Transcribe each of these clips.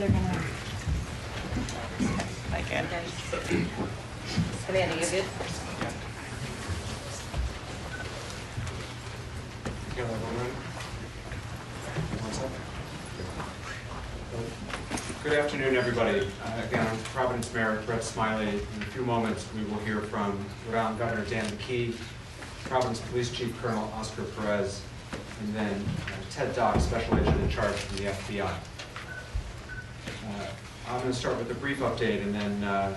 they're gonna. Like it. Amanda, you good? Good afternoon, everybody. Again, I'm Providence Mayor Brett Smiley. In a few moments, we will hear from Rhode Island Governor Dan McKee, Providence Police Chief Colonel Oscar Perez, and then Ted Dock, Special Agent in Charge from the FBI. I'm going to start with a brief update, and then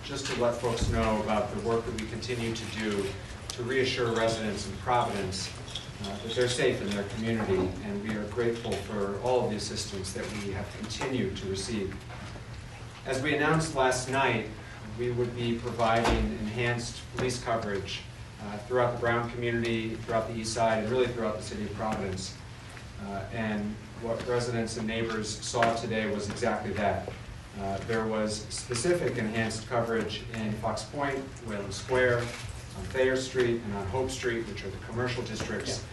just to let folks know about the work that we continue to do to reassure residents in Providence that they're safe in their community, and we are grateful for all of the assistance that we have continued to receive. As we announced last night, we would be providing enhanced police coverage throughout the Brown community, throughout the East Side, and really throughout the city of Providence. And what residents and neighbors saw today was exactly that. There was specific enhanced coverage in Fox Point, Wayland Square, on Thayer Street, and on Hope Street, which are the commercial districts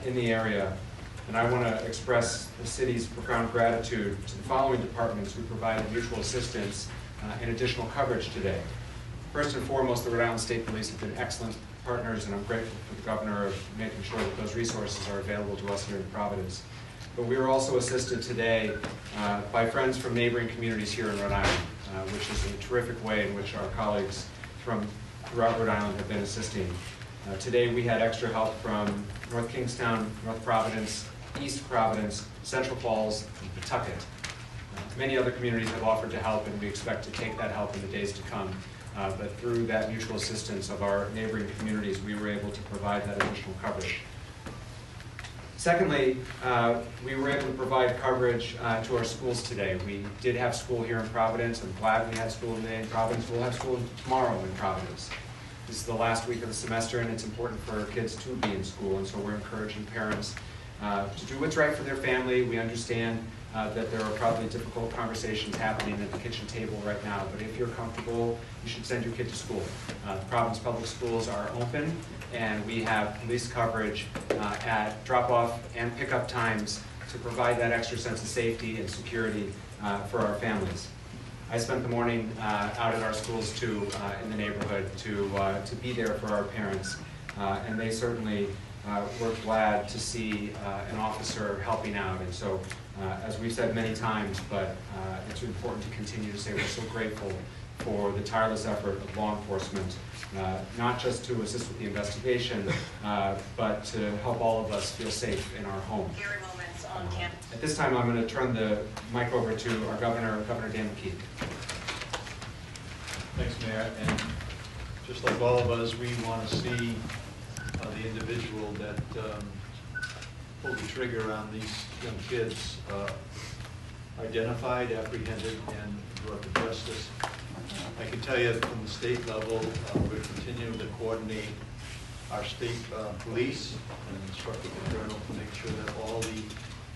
in the area. And I want to express the city's profound gratitude to the following departments who provided mutual assistance and additional coverage today. First and foremost, the Rhode Island State Police have been excellent partners, and I'm grateful for the governor of making sure that those resources are available to us here in Providence. But we were also assisted today by friends from neighboring communities here in Rhode Island, which is a terrific way in which our colleagues from throughout Rhode Island have been assisting. Today we had extra help from North Kingstown, North Providence, East Providence, Central Falls, and Pawtucket. Many other communities have offered to help, and we expect to take that help in the days to come. But through that mutual assistance of our neighboring communities, we were able to provide that additional coverage. Secondly, we were able to provide coverage to our schools today. We did have school here in Providence. I'm glad we had school today in Providence. We'll have school tomorrow in Providence. This is the last week of the semester, and it's important for kids to be in school, and so we're encouraging parents to do what's right for their family. We understand that there are probably difficult conversations happening at the kitchen table right now, but if you're comfortable, you should send your kid to school. Providence Public Schools are open, and we have police coverage at drop-off and pickup times to provide that extra sense of safety and security for our families. I spent the morning out at our schools too, in the neighborhood to be there for our parents, and they certainly were glad to see an officer helping out. And so, as we've said many times, but it's important to continue to say we're so grateful for the tireless effort of law enforcement, not just to assist with the investigation, but to help all of us feel safe in our homes. On campus. At this time, I'm going to turn the mic over to our Governor Dan McKee. Thanks, Mayor. And just like all of us, we want to see the individual that pulled the trigger on these young kids identified, apprehended, and brought to justice. I can tell you from the state level, we're continuing to coordinate our state police and instructing the colonel to make sure that all the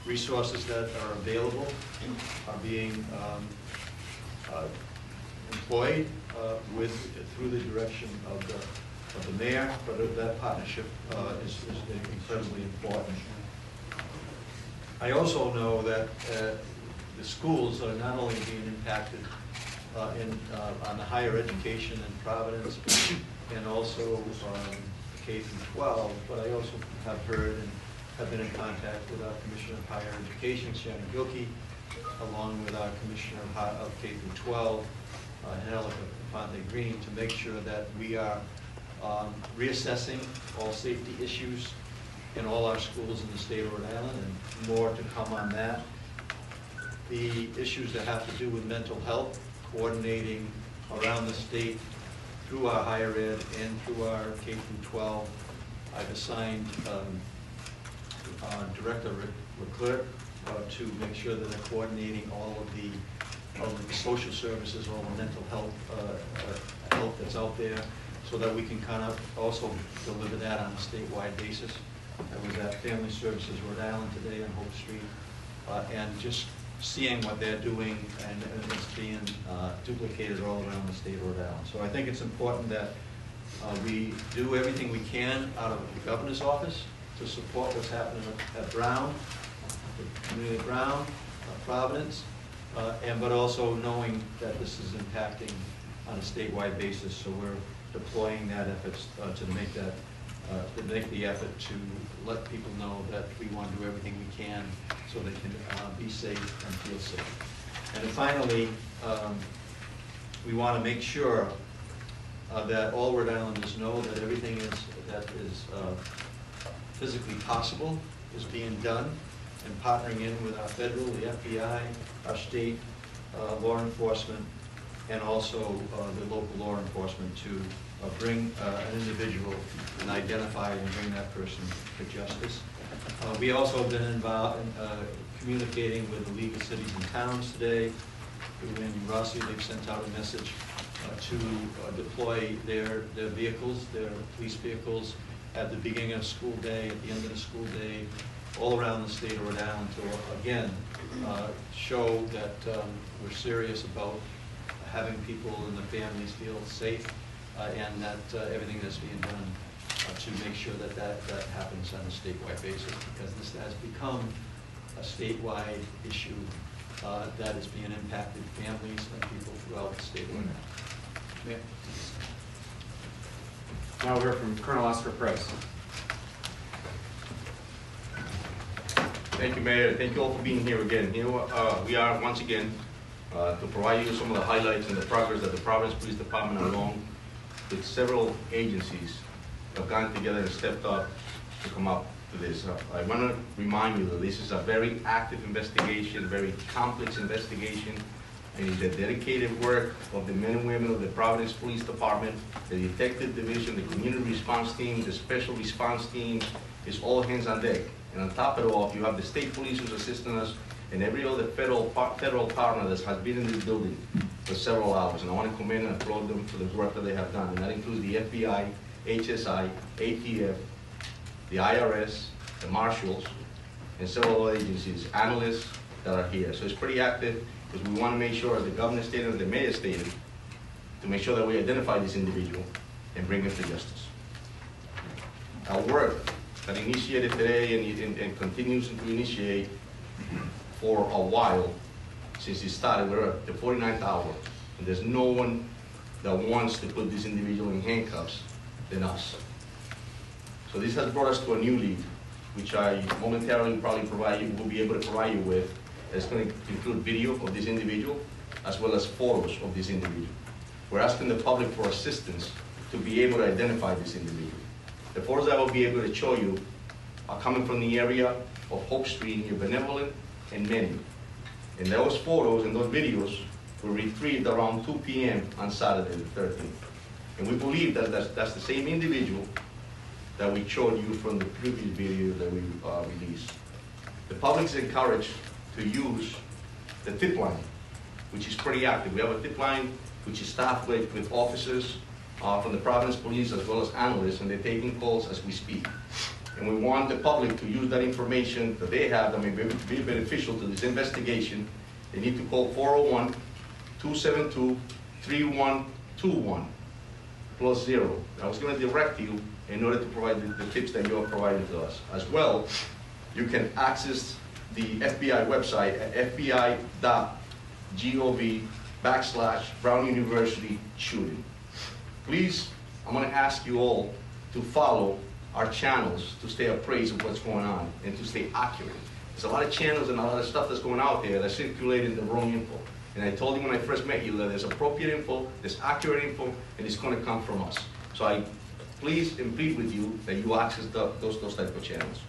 resources that are available are being employed through the direction of the mayor, but that partnership is incredibly important. I also know that the schools are not only being impacted on the higher education in Providence and also K through 12, but I also have heard and have been in contact with our Commissioner of Higher Education, Shannon Gilkey, along with our Commissioner of K through 12, Angelica Ponte Green, to make sure that we are reassessing all safety issues in all our schools in the state of Rhode Island, and more to come on that. The issues that have to do with mental health, coordinating around the state through our higher ed and through our K through 12. I've assigned Director Leclerc to make sure that they're coordinating all of the social services, all the mental health that's out there, so that we can kind of also deliver that on a statewide basis. I was at Family Services Rhode Island today on Hope Street, and just seeing what they're doing, and it's being duplicated all around the state of Rhode Island. So I think it's important that we do everything we can out of the governor's office to support what's happening at Brown, the community of Brown, Providence, but also knowing that this is impacting on a statewide basis, so we're deploying that efforts to make the effort to let people know that we want to do everything we can so they can be safe and feel safe. And then finally, we want to make sure that all Rhode Islanders know that everything that is physically possible is being done, and partnering in with our federal, the FBI, our state law enforcement, and also the local law enforcement to bring an individual and identify and bring that person to justice. We also have been involved in communicating with the League of Cities and Towns today. Through Randy Rossi, they've sent out a message to deploy their vehicles, their police vehicles, at the beginning of school day, at the end of the school day, all around the state of Rhode Island to, again, show that we're serious about having people and the families feel safe, and that everything that's being done to make sure that that happens on a statewide basis, because this has become a statewide issue that is being impacted families and people throughout the state of Rhode Island. Yeah. Now we'll hear from Colonel Oscar Price. Thank you, Mayor. Thank you all for being here again. Here we are once again to provide you some of the highlights and the progress that the Providence Police Department, along with several agencies, have gotten together and stepped up to come up to this. I want to remind you that this is a very active investigation, very complex investigation, and it's the dedicated work of the men and women of the Providence Police Department, the Detective Division, the Community Response Team, the Special Response Team. It's all hands on deck. And on top of it all, you have the state police who's assisting us, and every other federal partner that has been in this building for several hours. And I want to commend and applaud them for the work that they have done. And that includes the FBI, HSI, ATF, the IRS, the marshals, and several other agencies, analysts that are here. So it's pretty active, because we want to make sure, as the governor stated and the mayor stated, to make sure that we identify this individual and bring him to justice. Our work that initiated today and continues to initiate for a while since it started. We're at the 49th hour, and there's no one that wants to put this individual in handcuffs than us. So this has brought us to a new lead, which I momentarily will be able to provide you with. It's going to include video of this individual, as well as photos of this individual. We're asking the public for assistance to be able to identify this individual. The photos I will be able to show you are coming from the area of Hope Street near Benevolent and Many. And those photos and those videos were retrieved around 2 p.m. on Saturday the 13th. And we believe that that's the same individual that we showed you from the previous video that we released. The public is encouraged to use the tip line, which is pretty active. We have a tip line which is staffed with officers from the Providence Police as well as analysts, and they're taking calls as we speak. And we want the public to use that information that they have that may be beneficial to this investigation. They need to call 401-272-3121 +0. I was going to direct you in order to provide the tips that you have provided to us. As well, you can access the FBI website at fbi.gov/Brown University shooting. Please, I'm going to ask you all to follow our channels to stay appraised of what's going on and to stay accurate. There's a lot of channels and a lot of stuff that's going out there that's circulating the wrong info. And I told you when I first met you that there's appropriate info, there's accurate info, and it's going to come from us. So I please and plead with you that you access those type of channels.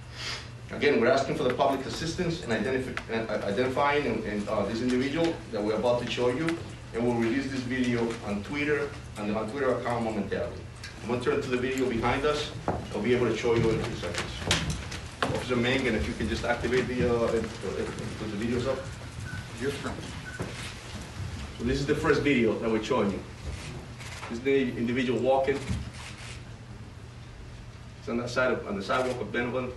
Again, we're asking for the public assistance in identifying this individual that we're about to show you, and we'll release this video on Twitter and on Twitter account momentarily. I'm going to turn to the video behind us. I'll be able to show you in a few seconds. Officer Mangan, if you could just activate put the videos up. Your turn. So this is the first video that we're showing you. This is the individual walking. It's on the sidewalk of Benevolent.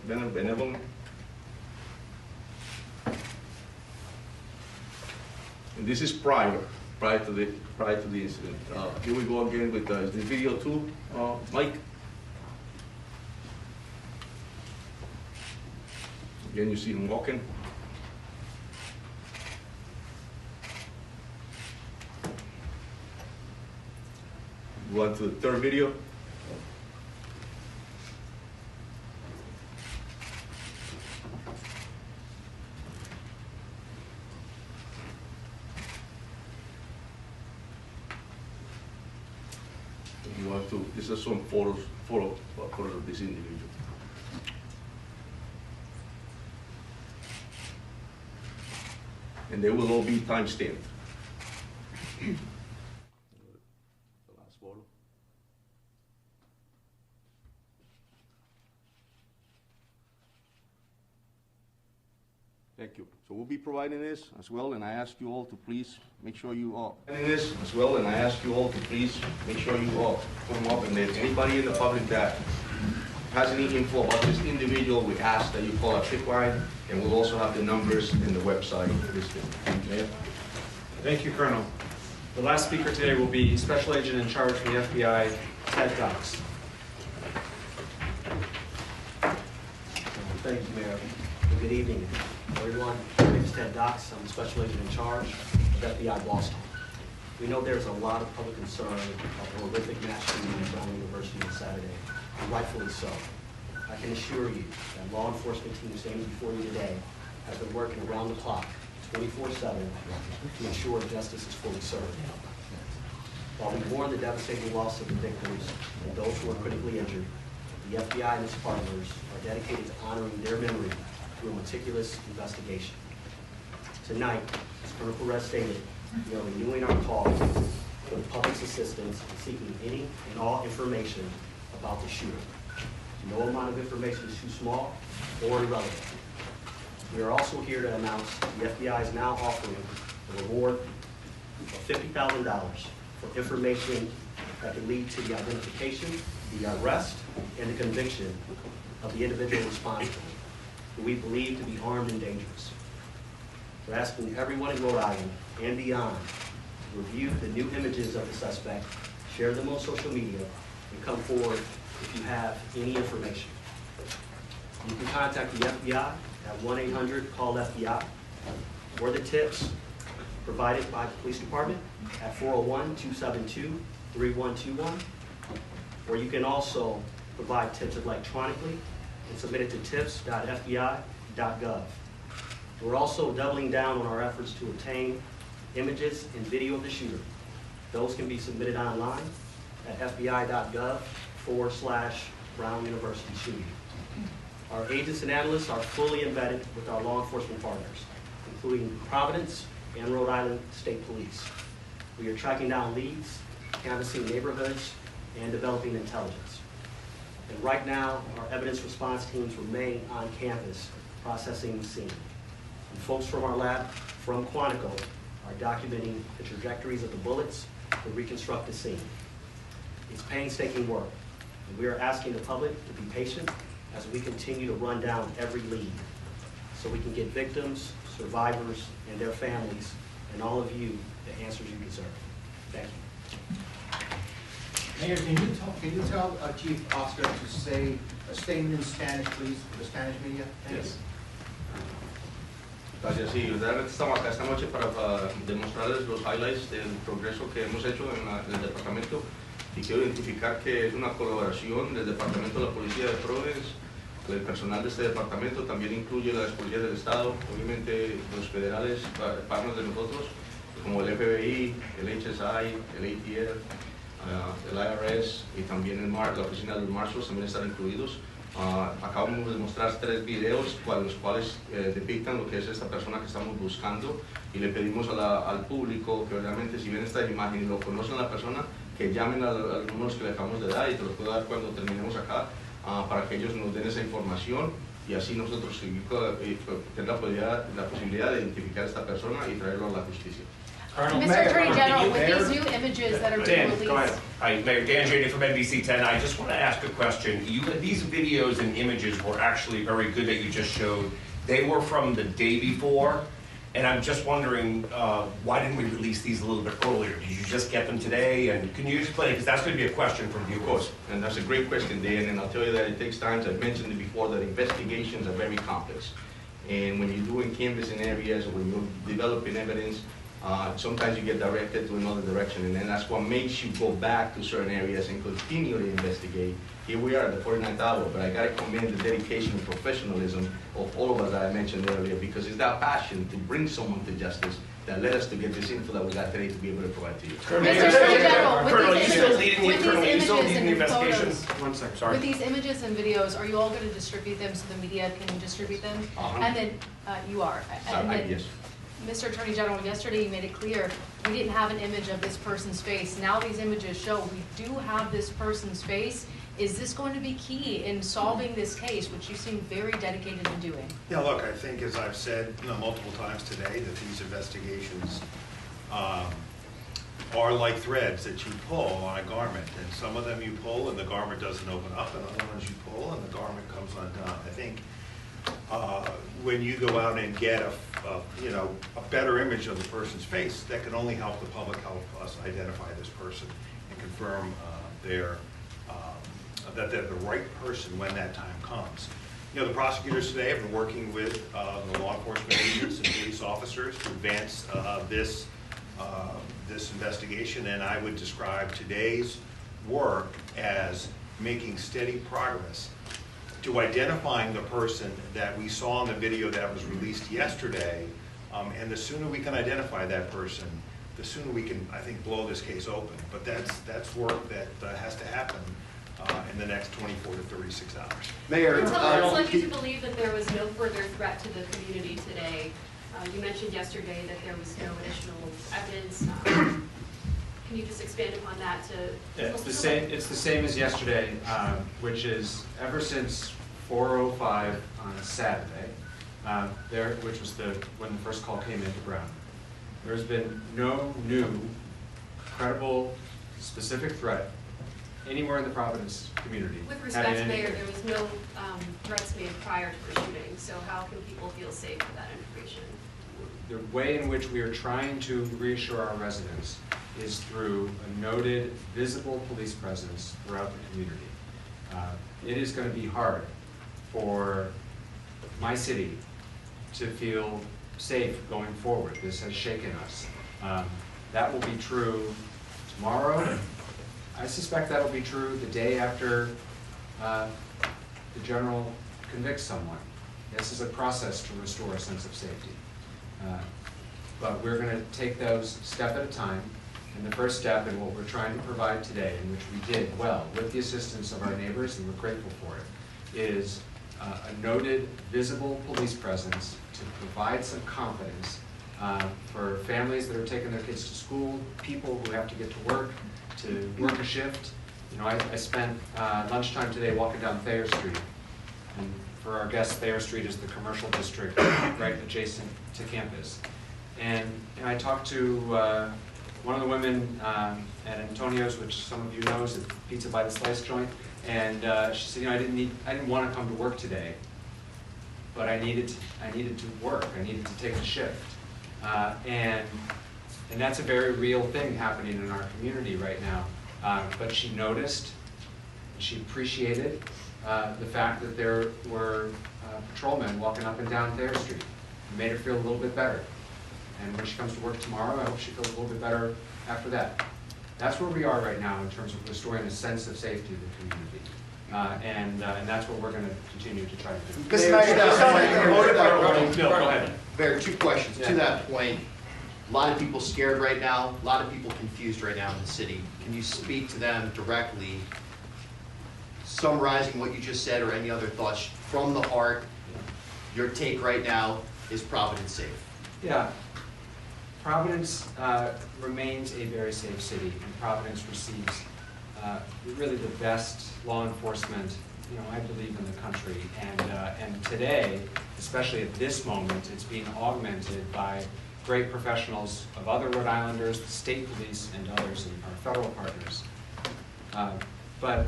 And this is prior to the incident. Here we go again with the video too, Mike. Again, you see him walking. Go on to the third video. You want to, this is some photos of this individual. And they will all be time-stamped. The last photo. Thank you. So we'll be providing this as well, and I ask you all to please make sure you all. This as well, and I ask you all to please make sure you all come up, and if anybody in the public that has any info about this individual, we ask that you call our pick line, and we'll also have the numbers in the website listed. Mayor? Thank you, Colonel. The last speaker today will be Special Agent in Charge from the FBI, Ted Dox. Thank you, Mayor. Good evening, everyone. My name is Ted Dox. I'm the Special Agent in Charge of FBI Boston. We know there's a lot of public concern about the horrific mass shooting at Brown University on Saturday, and rightfully so. I can assure you that law enforcement team standing before you today has been working around the clock, 24/7, to ensure justice is fully served. While we mourn the devastating loss of the victims and those who are critically injured, the FBI and its partners are dedicated to honoring their memory through a meticulous investigation. Tonight, as Colonel Perez stated, we are renewing our call for the public's assistance in seeking any and all information about the shooter. No amount of information is too small or irrelevant. We are also here to announce the FBI is now offering a reward of $50,000 for information that can lead to the identification, the arrest, and the conviction of the individual responsible, who we believe to be armed and dangerous. We're asking everyone in Rhode Island and beyond to review the new images of the suspect, share them on social media, and come forward if you have any information. You can contact the FBI at 1-800-CALL-FBI, or the tips provided by the police department at 401-272-3121, or you can also provide tips electronically and submit it to tips.fbi.gov. We're also doubling down on our efforts to obtain images and video of the shooter. Those can be submitted online at fbi.gov/Brown University shooting. Our agents and analysts are fully embedded with our law enforcement partners, including Providence and Rhode Island State Police. We are tracking down leads, canvassing neighborhoods, and developing intelligence. And right now, our evidence response teams remain on campus processing the scene. And folks from our lab from Quantico are documenting the trajectories of the bullets to reconstruct the scene. It's painstaking work, and we are asking the public to be patient as we continue to run down every lead so we can get victims, survivors, and their families, and all of you the answers you deserve. Thank you. Mayor, can you tell Chief Oscar to say a statement in Spanish, please, for the Spanish media? Thank Yes. Gracias, sí, verdaderamente estamos acá esta noche para demostrarles los highlights del progreso que hemos hecho en el departamento, y quiero identificar que es una colaboración del Departamento de la Policía de Providence. El personal de este departamento también incluye las policías del Estado, obviamente los federales, partners de nosotros, como el FBI, el HSI, el ATF, el IRS y también la oficina de los Marshals también están incluidos. Acabamos de mostrar 3 videos los cuales depictan lo que es esta persona que estamos buscando, y le pedimos al público que realmente si ven esta imagen y lo conocen a la persona, que llamen a los números que le acabamos de dar, y te los puedo dar cuando terminemos acá, para que ellos nos den esa información y así nosotros tener la posibilidad de identificar a esta persona y traerlo a la justicia. Mr. Attorney General, with these new images that are being Dan, go ahead. released. Hi, Mayor Dan Janey from NBC 10. I just want to ask a question. These videos and images were actually very good that you just showed. They were from the day before, and I'm just wondering, why didn't we release these a little bit earlier? Did you just get them today? And can you explain, because that's going to be a question from viewers. Of course, and that's a great question, Dan, and I'll tell you that it takes time. I've mentioned it before that investigations are very complex. And when you're doing canvassing areas, or when you're developing evidence, Sometimes you get directed to another direction, and then that's what makes you go back to certain areas and continue to investigate. Here we are at the 49th hour, but I gotta commend the dedication and professionalism of all of us that I mentioned earlier, because it's that passion to bring someone to justice that led us to get this info that we got today to be able to provide to you. Mr. Attorney General, Colonel, with you these still images, leading the with Colonel, these you still images leading the and investigation? photos, One second, sorry. with these images and videos, are you all going to distribute them so the media can distribute them? And then, you are. And then, Yes. Mr. Attorney General, yesterday you made it clear we didn't have an image of this person's face. Now these images show we do have this person's face. Is this going to be key in solving this case, which you seem very dedicated in doing? Yeah, look, I think, as I've said multiple times today, that these investigations are like threads that you pull on a garment. And some of them you pull and the garment doesn't open up, and other ones you pull and the garment comes undone. I think when you go out and get a better image of the person's face, that can only help the public, help us identify this person and confirm that they're the right person when that time comes. The prosecutors today have been working with the law enforcement agents and police officers to advance this investigation, and I would describe today's work as making steady progress to identifying the person that we saw in the video that was released yesterday, and the sooner we can identify that person, the sooner we can, I think, blow this case open. But that's work that has to happen in the next 24 to 36 hours. Mayor, It's led you to believe that there was no further threat to the community today. You mentioned yesterday that there was no additional evidence. Can you just expand upon that to? Yeah, it's the same as yesterday, which is ever since 4:05 on a Saturday, which was when the first call came into Brown. There's been no new, credible, specific threat anywhere in the Providence community. With respect to Mayor, there was no threats made prior to the shooting, so how can people feel safe with that information? The way in which we are trying to reassure our residents is through a noted, visible police presence throughout the community. It is going to be hard for my city to feel safe going forward. This has shaken us. That will be true tomorrow. I suspect that'll be true the day after the general convicts someone. This is a process to restore a sense of safety. But we're going to take those step at a time. And the first step in what we're trying to provide today, and which we did well with the assistance of our neighbors, and we're grateful for it, is a noted, visible police presence to provide some confidence for families that are taking their kids to school, people who have to get to work a shift. I spent lunchtime today walking down Thayer Street. And for our guests, Thayer Street is the commercial district right adjacent to campus. And I talked to one of the women at Antonio's, which some of you know is a pizza by the slice joint, and she said, I didn't want to come to work today, but I needed to work. I needed to take a shift, and that's a very real thing happening in our community right now. But she noticed, she appreciated the fact that there were patrolmen walking up and down Thayer Street. It made her feel a little bit better. And when she comes to work tomorrow, I hope she feels a little bit better after that. That's where we are right now in terms of restoring a sense of safety to the community. And that's what we're going to continue to try to do. Mr. Mayor, Bill, go ahead. Mayor, two questions. Yeah. To that point, a lot of people scared right now, a lot of people confused right now in the city. Can you speak to them directly, summarizing what you just said or any other thoughts from the heart? Your take right now is Providence safe? Yeah. Providence remains a very safe city, and Providence receives really the best law enforcement, I believe, in the country. And today, especially at this moment, it's being augmented by great professionals of other Rhode Islanders, the state police, and others, and our federal partners. But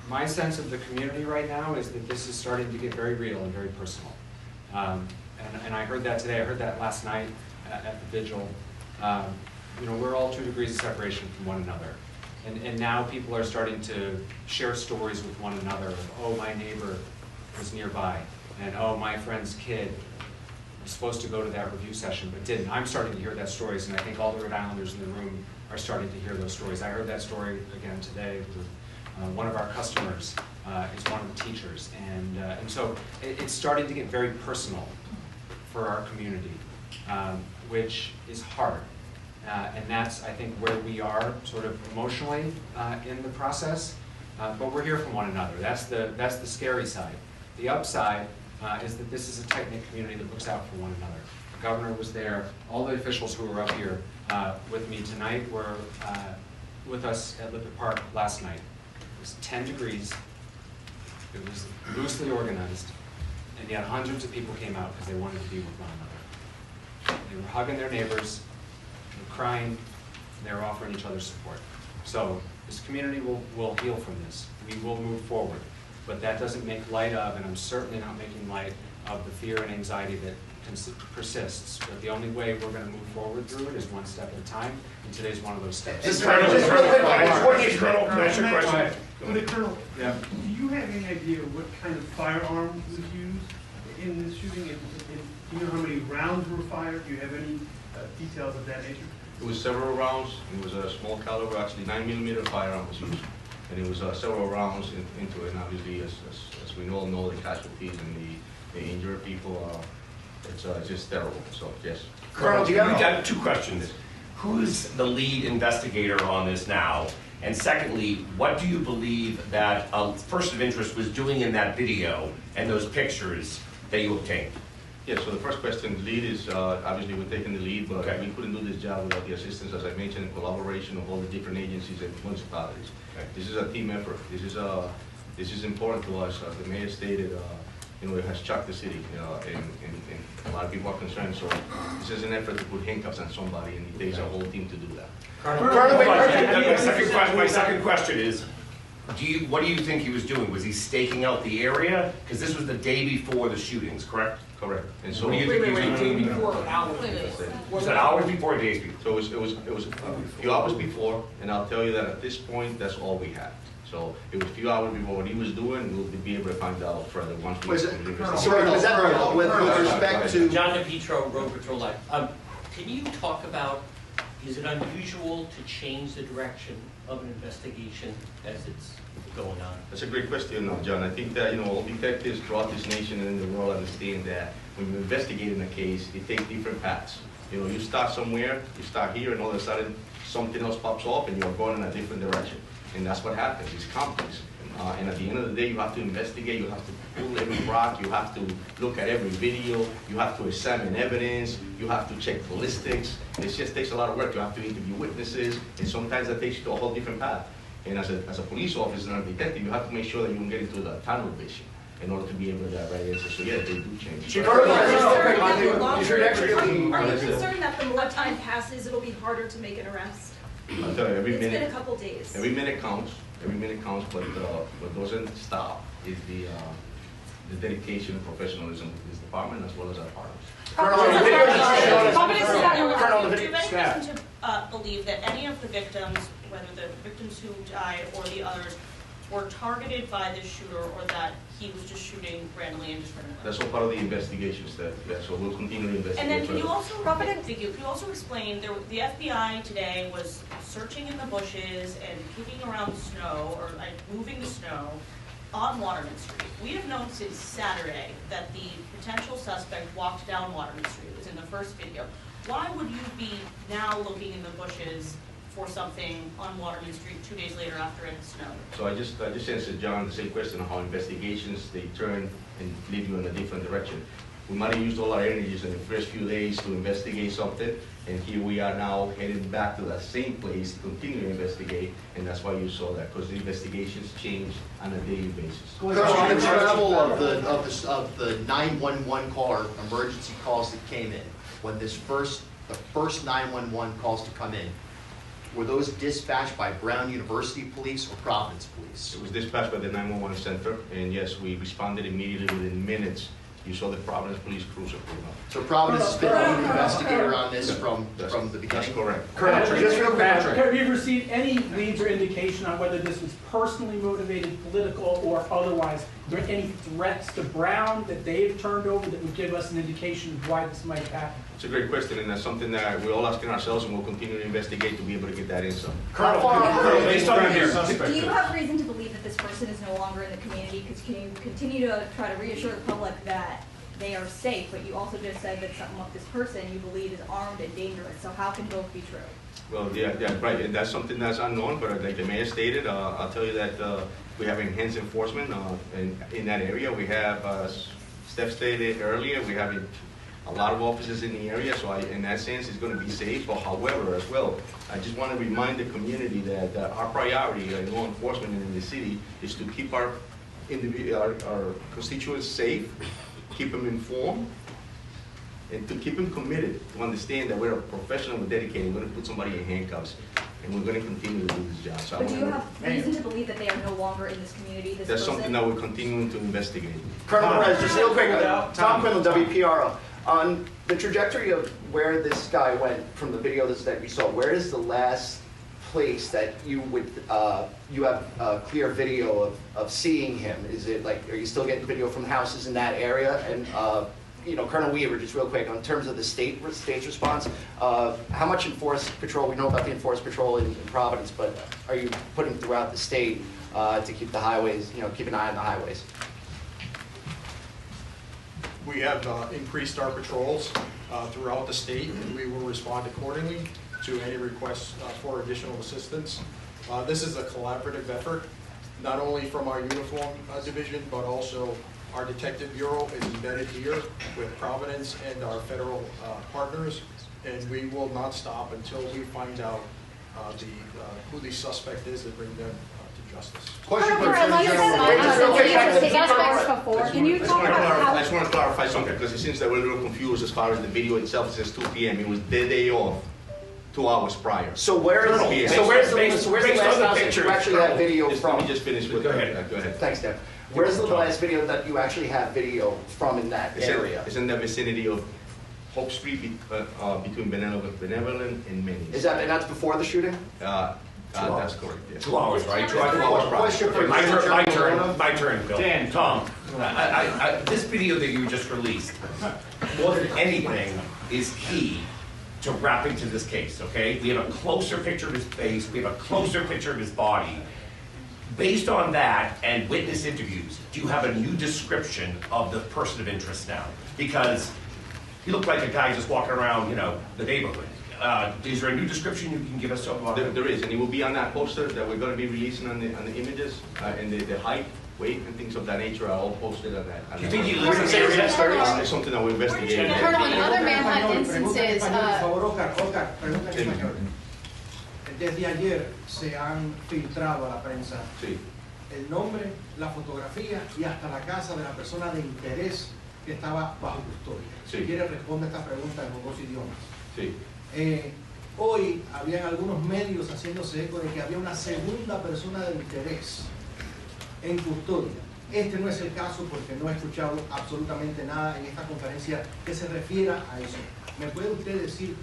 my sense of the community right now is that this is starting to get very real and very personal. And I heard that today. I heard that last night at the vigil. We're all 2 degrees of separation from one another. And now people are starting to share stories with one another of, oh, my neighbor was nearby, and oh, my friend's kid was supposed to go to that review session but didn't. I'm starting to hear that stories, and I think all the Rhode Islanders in the room are starting to hear those stories. I heard that story again today with one of our customers is one of the teachers, and so it's starting to get very personal for our community, which is hard. And that's, I think, where we are sort of emotionally in the process. But we're here for one another. That's the scary side. The upside is that this is a tight-knit community that looks out for one another. The governor was there. All the officials who were up here with me tonight were with us at Lippert Park last night. It was 10 degrees. It was loosely organized. And yet hundreds of people came out because they wanted to be with one another. They were hugging their neighbors, they were crying, and they were offering each other support. So this community will heal from this. We will move forward. But that doesn't make light of, and I'm certainly not making light of, the fear and anxiety that persists. But the only way we're going to move forward through it is one step at a time, and today's one of those steps. Colonel, can I ask you a question? The Colonel, Yeah. do you have any idea what kind of firearm was used in this shooting? Do you know how many rounds were fired? Do you have any details of that nature? It was several rounds. It was a small caliber, actually 9mm firearm was used. And it was several rounds into it. And obviously, as we all know, the casualties and the injured people, it's just terrible. So, yes. Colonel, do you have two questions? Who's the lead investigator on this now? And secondly, what do you believe that a person of interest was doing in that video and those pictures that you obtained? Yeah, so the first question, the lead is, obviously we're taking the lead, but Okay. we couldn't do this job without the assistance, as I mentioned, in collaboration of all the different agencies and municipalities. Okay. This is a team effort. This is important to us. The mayor stated, it has shocked the city, and a lot of people are concerned. So this is an effort to put handcuffs on somebody, and it takes a whole team to do that. My second question is, what do you think he was doing? Was he staking out the area? Because this was the day before the shootings, correct? Correct. And so What do you think he was doing? Was it hours before or days before? So it was a few hours before, and I'll tell you that at this point, that's all we had. So it was a few hours before what he was doing. We'll be able to find out further once we. Sorry, was that with respect to? John DePietro, Road Patrol Live. Can you talk about, is it unusual to change the direction of an investigation as it's going on? That's a great question, John. I think that, all detectives throughout this nation and in the world understand that when you're investigating a case, it takes different paths. You start somewhere, you start here, and all of a sudden something else pops up and you're going in a different direction. And that's what happens. It's complex. And at the end of the day, you have to investigate, you have to pull every rock, you have to look at every video, you have to examine evidence, you have to check ballistics. It just takes a lot of work. You have to interview witnesses, and sometimes that takes you to a whole different path. And as a police officer and a detective, you have to make sure that you don't get into the tunnel vision in order to be able to get right answer. So yeah, they do change. Are you concerned that the more time passes, it'll be harder to make an arrest? I'll tell you, every It's minute. been a couple days. Every minute counts. Every minute counts, but what doesn't stop is the dedication and professionalism of this department as well as our partners. Do you have any reason to believe that any of the victims, whether the victims who died or the others, were targeted by the shooter, or that he was just shooting randomly indiscriminately? That's all part of the investigation step. Yeah, so we'll continue to investigate. And then can you further. also explain, the FBI today was searching in the bushes and kicking around the snow, or moving the snow on Waterman Street. We have known since Saturday that the potential suspect walked down Waterman Street. It was in the first video. Why would you be now looking in the bushes for something on Waterman Street 2 days later after it had snowed? So I just answered John the same question on how investigations, they turn and lead you in a different direction. We might have used all our energies in the first few days to investigate something, and here we are now heading back to that same place to continue to investigate, and that's why you saw that, because the investigations change on a daily basis. Colonel, the travel of the 911 caller, emergency calls that came in, when the first 911 calls to come in, were those dispatched by Brown University Police or Providence Police? It was dispatched by the 911 center, and yes, we responded immediately within minutes you saw the Providence Police Cruiser pulled up. So Providence has been the investigator on this from the beginning? That's correct. Colonel, just real quick. Have you received any leads or indication on whether this was personally motivated, political, or otherwise? Are there any threats to Brown that they've turned over that would give us an indication of why this might have happened? It's a great question, and that's something that we're all asking ourselves, and we'll continue to investigate to be able to get that answer. Colonel, based on your Do you have reason to believe that this person is no longer in the community? Because can you continue to try to reassure the public that they are safe, but you also just said that this person you believe is armed and dangerous, so how can both be true? Well, yeah, right, and that's something that's unknown, but like the mayor stated, I'll tell you that we have enhanced enforcement in that area. We have, Steph stated earlier, we have a lot of officers in the area, so in that sense, it's going to be safe. But however, as well, I just want to remind the community that our priority in law enforcement in the city is to keep our constituents safe, keep them informed, and to keep them committed, to understand that we're a professional, we're dedicated, we're going to put somebody in handcuffs, and we're going to continue to do this job. So But do you have reason to believe that they are no longer in this community, this that's person? something that we're continuing to investigate. Colonel Perez, just real quick, Tom Quinlan, WPRO. On the trajectory of where this guy went from the video that we saw, where is the last place that you would you have a clear video of seeing him? Is it like, are you still getting video from houses in that area? And you know, Colonel Weaver, just real quick, in terms of the state's response, how much enforced patrol? We know about the enforced patrol in Providence, but are you putting throughout the state to keep the highways, you know, keep an eye on the highways? We have increased our patrols throughout the state, and we will respond accordingly to any requests for additional assistance. This is a collaborative effort, not only from our uniform division, but also our detective bureau is embedded here with Providence and our federal partners, and we will not stop until we find out who the suspect is and bring them to justice. Question for Can you talk about I just want to clarify something, because it seems that we're a little confused as far as the video itself. It says 2 p.m. It was the day off, 2 hours prior. So where's the last house that you actually have video from? Let me just finish with. Go ahead. Go ahead. Thanks, Deb. Where's the last video that you actually have video from in that area? It's in the vicinity of Hope Street, between Benevolent and Main. And that's before the shooting? That's correct, yes. 2 hours, right? 2 hours. Question for My turn, Bill. Dan. Tom, this video that you just released, more than anything, is key to wrapping to this case, okay? We have a closer picture of his face, we have a closer picture of his body. Based on that and witness interviews, do you have a new description of the person of interest now? Because he looked like a guy just walking around, you know, the neighborhood. Is there a new description you can give us about him? There is, and it will be on that poster that we're going to be releasing on the images, and the height, weight, and things of that nature are all posted on that. You think he lives in the area? It's something that we're investigating. Colonel, in other manhunt instances, Desde ayer se han filtrado a la prensa el nombre, la fotografía y hasta la casa de la persona de interés que estaba bajo custodia. Si quiere, responde esta pregunta en los dos idiomas. Hoy habían algunos medios haciéndose eco de que había una segunda persona de interés en custodia. Este no es el caso porque no he escuchado absolutamente nada en esta conferencia que se refiera a eso. ¿Me puede usted decir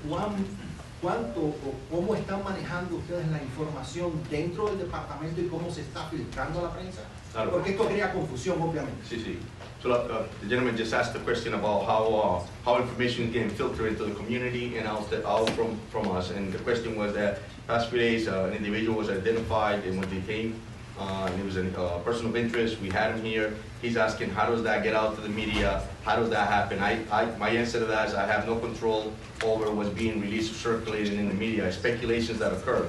cuánto o cómo están manejando ustedes la información dentro del departamento y cómo se está filtrando a la prensa? Claro. Porque esto crea confusión, obviamente. Sí. So the gentleman just asked the question about how information is getting filtered into the community and out from us. And the question was that past few days an individual was identified and when they came, and he was a person of interest. We had him here. He's asking, how does that get out to the media? How does that happen? My answer to that is I have no control over what's being released or circulated in the media. Speculations that occur.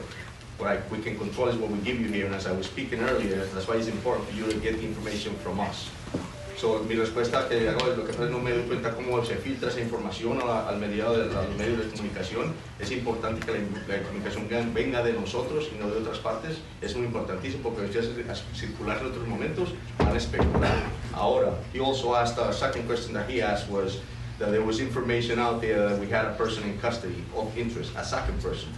What we can control is what we give you here. And as I was speaking earlier, that's why it's important for you to get the information from us. So, mi respuesta que hago es lo que pasa, no me doy cuenta cómo se filtra esa información a los medios de comunicación. Es importante que la comunicación venga de nosotros y no de otras partes. Es muy importantísimo porque ustedes circular en otros momentos van a especular. Ahora, he also asked, a second question that he asked was that there was information out there that we had a person in custody of interest, a second person.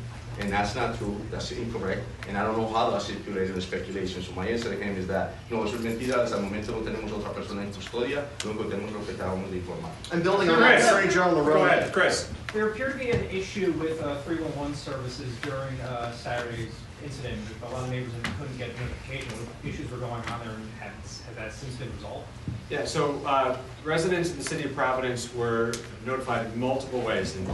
and that's not true, that's incorrect, and I don't know how that's circulated the speculation. So my answer to him is that, no, eso es mentira, hasta el momento no tenemos otra persona en custodia, lo único que tenemos lo que acabamos de informar. And building on that, Attorney General Go LaRoe. ahead, Chris. There appeared to be an issue with 311 services during Saturday's incident. A lot of neighbors couldn't get notification. What issues were going on there, and has that since been resolved? Yeah, so residents in the city of Providence were notified in multiple ways, and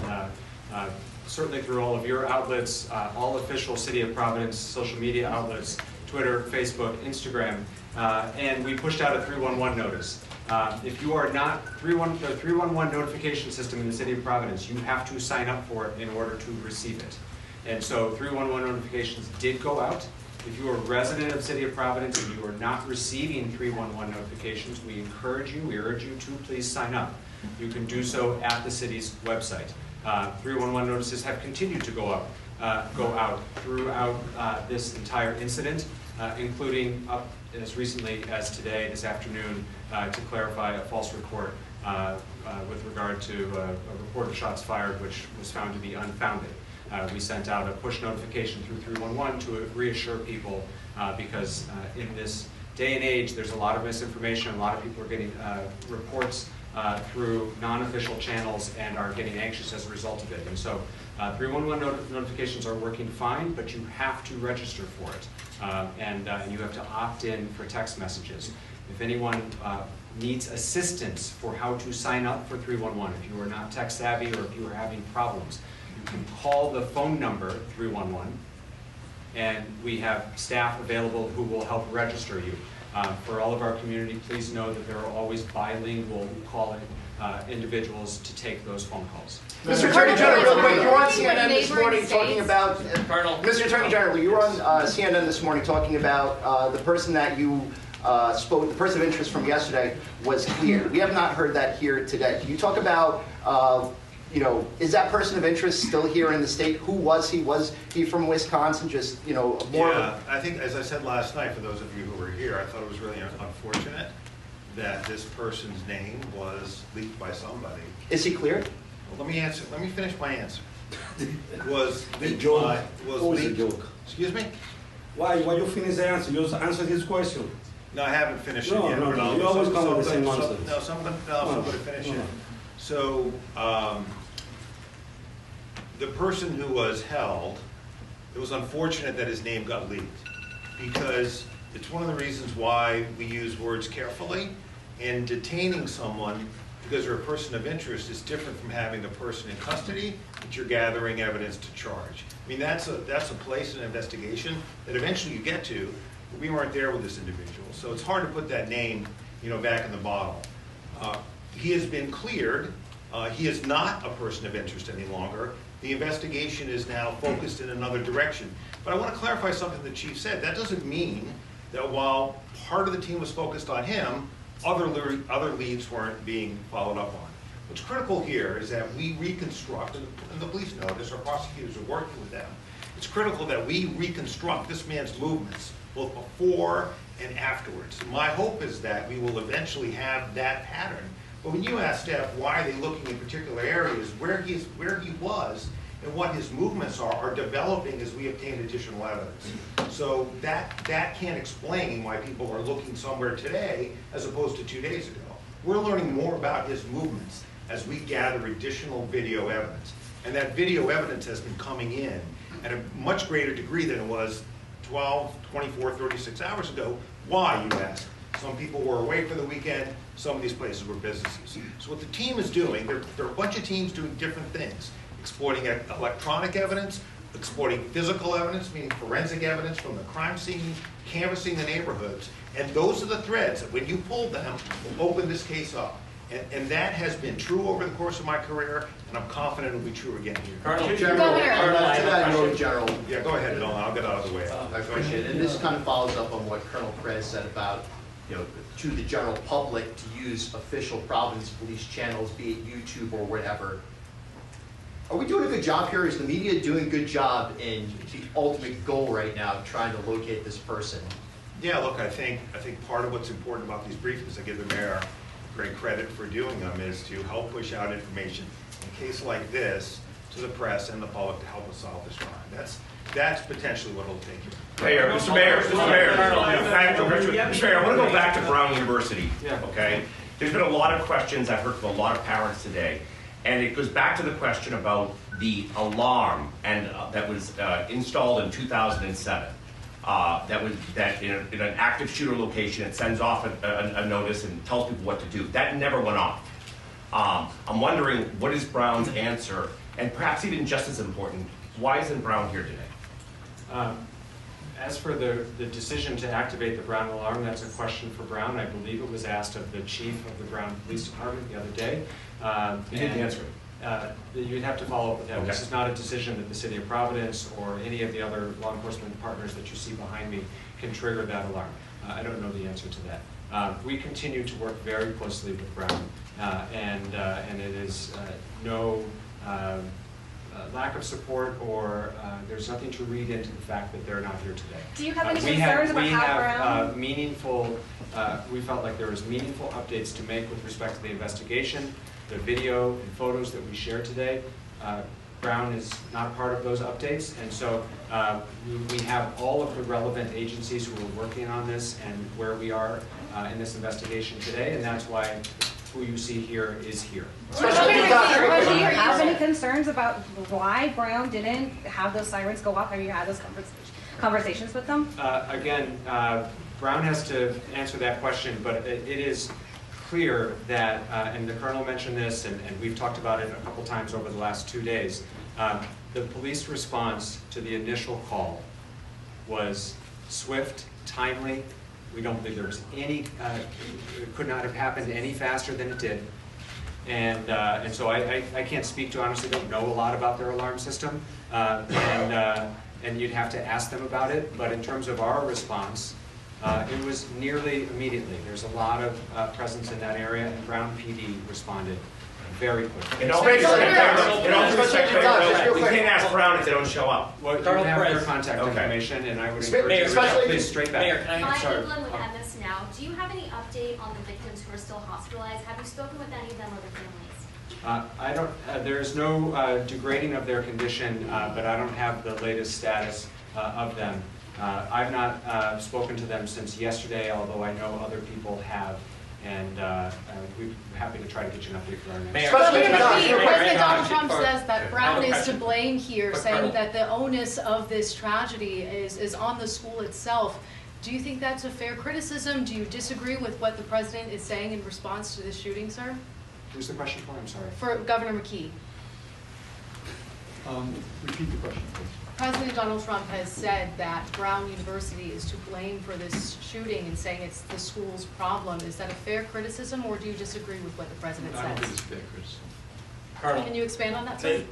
certainly through all of your outlets, all official City of Providence social media outlets, Twitter, Facebook, Instagram, and we pushed out a 311 notice. If you are not, the 311 notification system in the City of Providence, you have to sign up for it in order to receive it. And so 311 notifications did go out. If you are a resident of the City of Providence and you are not receiving 311 notifications, we urge you to please sign up. You can do so at the city's website. 311 notices have continued to go out throughout this entire incident, including up as recently as today, this afternoon, to clarify a false report with regard to a report of shots fired, which was found to be unfounded. We sent out a push notification through 311 to reassure people because in this day and age, there's a lot of misinformation. A lot of people are getting reports through non-official channels and are getting anxious as a result of it. And so 311 notifications are working fine, but you have to register for it. And you have to opt in for text messages. If anyone needs assistance for how to sign up for 311, if you are not tech savvy or if you are having problems, you can call the phone number 311, and we have staff available who will help register you. For all of our community, please know that there are always bilingual calling individuals to take those phone calls. Mr. Attorney General, real quick, you were on CNN this morning talking about, Mr. Attorney General, you were on CNN this morning talking about the person that you spoke, the person of interest from yesterday was cleared. We have not heard that here today. Can you talk about, you know, is that person of interest still here in the state? Who was he? Was he from Wisconsin? Just, you know, more. Yeah, I think, as I said last night, for those of you who were here, I thought it was really unfortunate that this person's name was leaked by somebody. Is he cleared? Well, let me finish my answer. Was leaked joke. by, was Always a leaked. joke. Excuse me? Why you finish the answer? You answer his question. No, I haven't finished No, it yet. no, but no, I'll- you always come with the same so- answer. No, someone else will finish it. So, the person who was held, it was unfortunate that his name got leaked, because it's one of the reasons why we use words carefully, and detaining someone because they're a person of interest is different from having a person in custody that you're gathering evidence to charge. I mean, that's a place in an investigation that eventually you get to, but we weren't there with this individual. So it's hard to put that name, you know, back in the bottle. He has been cleared. He is not a person of interest any longer. The investigation is now focused in another direction. But I want to clarify something the chief said. That doesn't mean that while part of the team was focused on him, other leads weren't being followed up on. What's critical here is that we reconstruct, and the police know this, our prosecutors are working with them. It's critical that we reconstruct this man's movements, both before and afterwards. My hope is that we will eventually have that pattern. But when you ask staff why are they looking in particular areas, where he was and what his movements are developing as we obtain additional evidence. So that can't explain why people are looking somewhere today as opposed to 2 days ago. We're learning more about his movements as we gather additional video evidence. And that video evidence has been coming in at a much greater degree than it was 12, 24, 36 hours ago. Why, you ask? Some people were away for the weekend. Some of these places were businesses. So what the team is doing, there are a bunch of teams doing different things. Exploiting electronic evidence, exploiting physical evidence, meaning forensic evidence from the crime scene, canvassing the neighborhoods. And those are the threads that when you pull them, will open this case up. And that has been true over the course of my career, and I'm confident it'll be true again here. Colonel Governor. General. Yeah, go ahead, Bill, I'll get out of the way. I appreciate it. And this kind of follows up on what Colonel Perez said about, you know, to the general public to use official Providence police channels, be it YouTube or whatever. Are we doing a good job here? Is the media doing a good job in the ultimate goal right now of trying to locate this person? Yeah, look, I think part of what's important about these briefings, I give the mayor great credit for doing them, is to help push out information in a case like this to the press and the public to help us solve this crime. That's potentially what it'll take. Mayor, Mr. Mayor, Mr. Mayor, Mr. Mayor, I want to go back to Brown University, okay? There's been a lot of questions I've heard from a lot of parents today, and it goes back to the question about the alarm and that was installed in 2007. That in an active shooter location, it sends off a notice and tells people what to do. That never went off. I'm wondering, what is Brown's answer? And perhaps even just as important, why isn't Brown here today? As for the decision to activate the Brown alarm, that's a question for Brown. I believe it was asked of the chief of the Brown Police Department the other day. He didn't answer it. You'd have to follow up with him. Okay. This is not a decision that the City of Providence or any of the other law enforcement partners that you see behind me can trigger that alarm. I don't know the answer to that. We continue to work very closely with Brown, and it is no lack of support, or there's nothing to read into the fact that they're not here today. Do you have any concerns about how Brown? We felt like there was meaningful updates to make with respect to the investigation, the video and photos that we shared today. Brown is not part of those updates, and so we have all of the relevant agencies who are working on this and where we are in this investigation today, and that's why who you see here is here. Do you have any concerns about why Brown didn't have those sirens go off? Have you had those conversations with them? Again, Brown has to answer that question, but it is clear that, and the Colonel mentioned this, and we've talked about it a couple times over the last 2 days, the police response to the initial call was swift, timely. We don't believe there was any, it could not have happened any faster than it did. And so I can't speak to, honestly, don't know a lot about their alarm system, and you'd have to ask them about it. But in terms of our response, it was nearly immediately. There's a lot of presence in that area, and Brown PD responded very quickly. In all respect, we can't ask Brown if they don't show up. Well, you have their contact information, and I would encourage you to please straight back. Mayor, can I Hi, Evelyn with MS Now. Do you have any update on the victims who are still hospitalized? Have you spoken with any of them or their families? I don't. There's no degrading of their condition, but I don't have the latest status of them. I've not spoken to them since yesterday, although I know other people have, and we're happy to try to get you an update for our next. President Donald Trump says that Brown is to blame here, saying that the onus of this tragedy is on the school itself. Do you think that's a fair criticism? Do you disagree with what the president is saying in response to this shooting, sir? Who's the question for? I'm sorry. For Governor McKee. Repeat the question, please. President Donald Trump has said that Brown University is to blame for this shooting and saying it's the school's problem. Is that a fair criticism, or do you disagree with what the president says? I don't think it's fair criticism. Colonel. Can you expand on that, sir?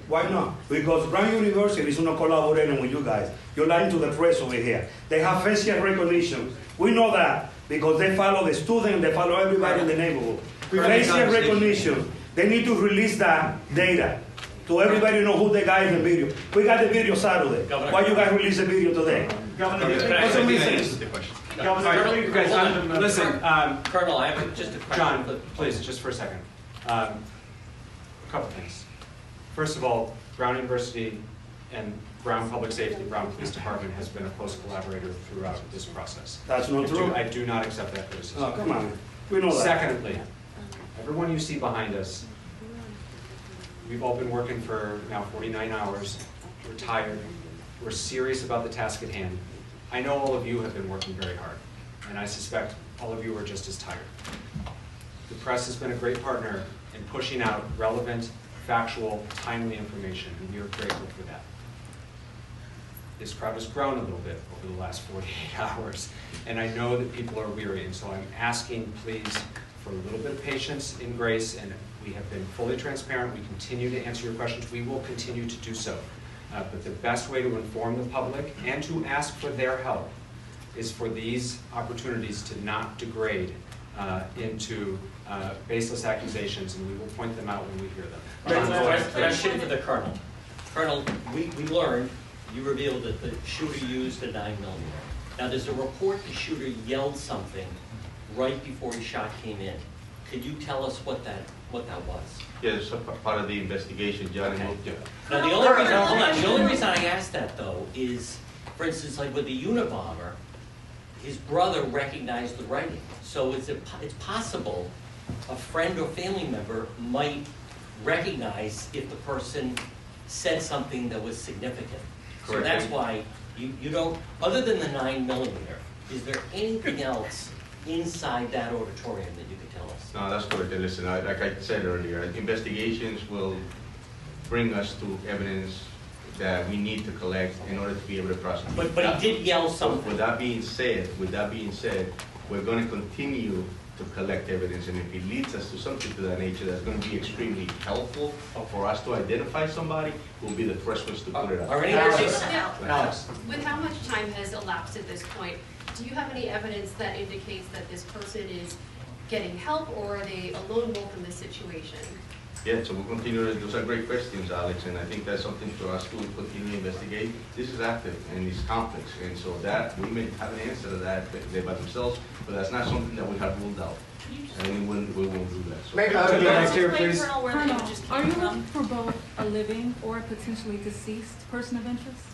Why not? Because Brown University is not collaborating with you guys. You're lying to the press over here. They have facial recognition. We know that because they follow the student, they follow everybody in the neighborhood. Facial recognition. They need to release that data to everybody know who the guy in the video. We got the video Saturday. Why you guys release the video today? Governor, doesn't make sense. Listen, Colonel, I have just a question. John, please, just for a second. A couple things. First of all, Brown University and Brown Public Safety, Brown Police Department has been a close collaborator throughout this process. That's not true. I do not accept that criticism. Oh, come on. We know that. Secondly, everyone you see behind us, we've all been working for now 49 hours. We're tired. We're serious about the task at hand. I know all of you have been working very hard, and I suspect all of you are just as tired. The press has been a great partner in pushing out relevant, factual, timely information, and we are grateful for that. This crowd has grown a little bit over the last 48 hours, and I know that people are weary, and so I'm asking, please, for a little bit of patience and grace, and we have been fully transparent. We continue to answer your questions. We will continue to do so. But the best way to inform the public and to ask for their help is for these opportunities to not degrade into baseless accusations, and we will point them out when we hear them. Question for the Colonel. Colonel, we learned, you revealed that the shooter used a 9mm. Now there's a report the shooter yelled something right before his shot came in. Could you tell us what that was? Yeah, it's a part of the investigation, John. Okay. Yeah. Now, the only reason I asked that, though, is, for instance, like with the Unabomber, his brother recognized the writing. So it's possible a friend or family member might recognize if the person said something that was significant. So Correct. that's why you don't, other than the 9mm, is there anything else inside that auditorium that you could tell us? No, that's correct. And listen, like I said earlier, investigations will bring us to evidence that we need to collect in order to be able to prosecute. But he did yell something. With that being said, we're going to continue to collect evidence, and if it leads us to something to that nature that's going to be extremely helpful for us to identify somebody, we'll be the first ones to put it up. Alex. With how much time has elapsed at this point, do you have any evidence that indicates that this person is getting help, or are they a lone wolf in this situation? Yeah, so we'll continue. Those are great questions, Alex, and I think that's something for us to continue to investigate. This is active and it's complex, and so that we may have an answer to that by themselves, but that's not something that we have ruled out, and we won't do that. So. Maybe to the next here, please. Colonel, are you looking for both a living or a potentially deceased person of interest?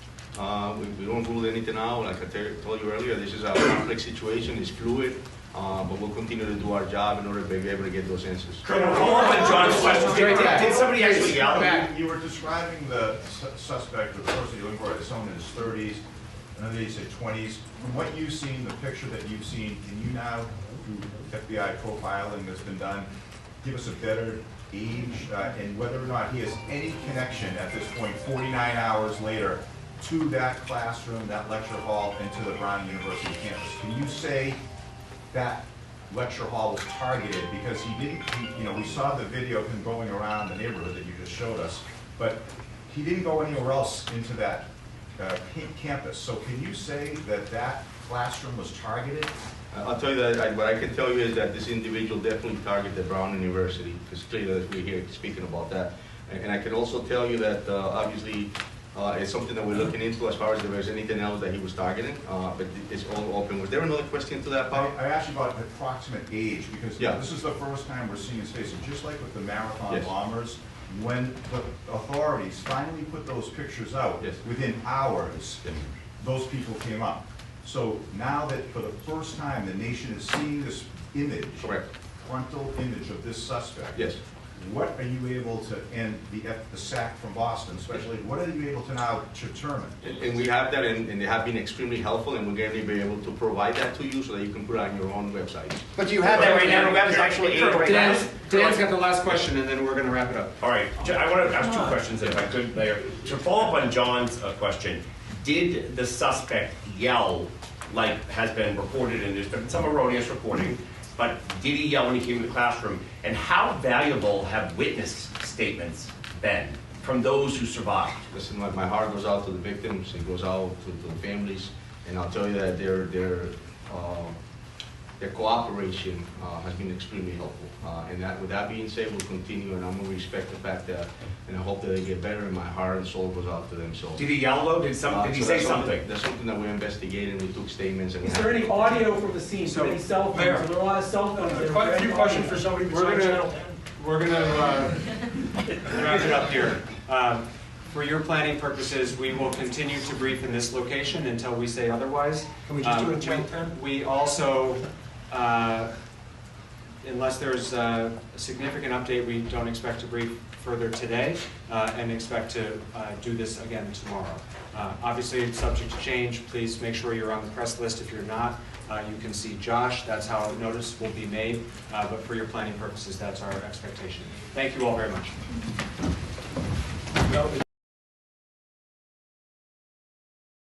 We don't rule anything out. Like I told you earlier, this is a complex situation. It's fluid. But we'll continue to do our job in order to be able to get those answers. Colonel, follow up on John's question. Did somebody actually yell? You were describing the suspect, or the person you're looking for, as someone in his 30s, and then you said 20s. From what you've seen, the picture that you've seen, can you now, through FBI profiling that's been done, give us a better age and whether or not he has any connection at this point, 49 hours later, to that classroom, that lecture hall, and to the Brown University campus? Can you say that lecture hall was targeted? Because we saw the video of him going around the neighborhood that you just showed us, but he didn't go anywhere else into that campus. So can you say that that classroom was targeted? I'll tell you that what I can tell you is that this individual definitely targeted Brown University, because clearly that we're here speaking about that. And I can also tell you that obviously it's something that we're looking into as far as if there's anything else that he was targeting, but it's all open. Was there another question to that, Bob? I asked you about the approximate age, because this is the first time we're seeing his face. And just like with the marathon bombers, when the authorities finally put those pictures out, within hours, those people came up. So now that for the first time the nation is seeing this image, frontal image of this suspect, what are you able to, and the SAC from Boston especially, what are you able to now determine? And we have that, and they have been extremely helpful, and we're going to be able to provide that to you so that you can put it on your own website. But do you have that right now? Do you have his actual age right now? Dan's got the last question, and then we're going to wrap it up. All right, I want to ask two questions, if I could, Mayor. To follow up on John's question, did the suspect yell, like has been reported, and there's been some erroneous reporting, but did he yell when he came to the classroom? And how valuable have witness statements been from those who survived? Listen, my heart goes out to the victims, it goes out to the families, and I'll tell you that their cooperation has been extremely helpful. And that, with that being said, we'll continue, and I'm going to respect the fact that, and I hope that they get better, and my heart and soul goes out to them. So. Did he yell though? Did he say something? That's something that we're investigating. We took statements. And is there any audio from the scene? So any cell phones? Are there a lot of cell phones? Quite a few questions for somebody besides Channel 10. We're gonna wrap it up here. For your planning purposes, we will continue to brief in this location until we say otherwise. Can we just do it in Channel 10? We also, unless there's a significant update, we don't expect to brief further today and expect to do this again tomorrow. Obviously, it's subject to change. Please make sure you're on the press list. If you're not, you can see Josh. That's how a notice will be made. But for your planning purposes, that's our expectation. Thank you all very much.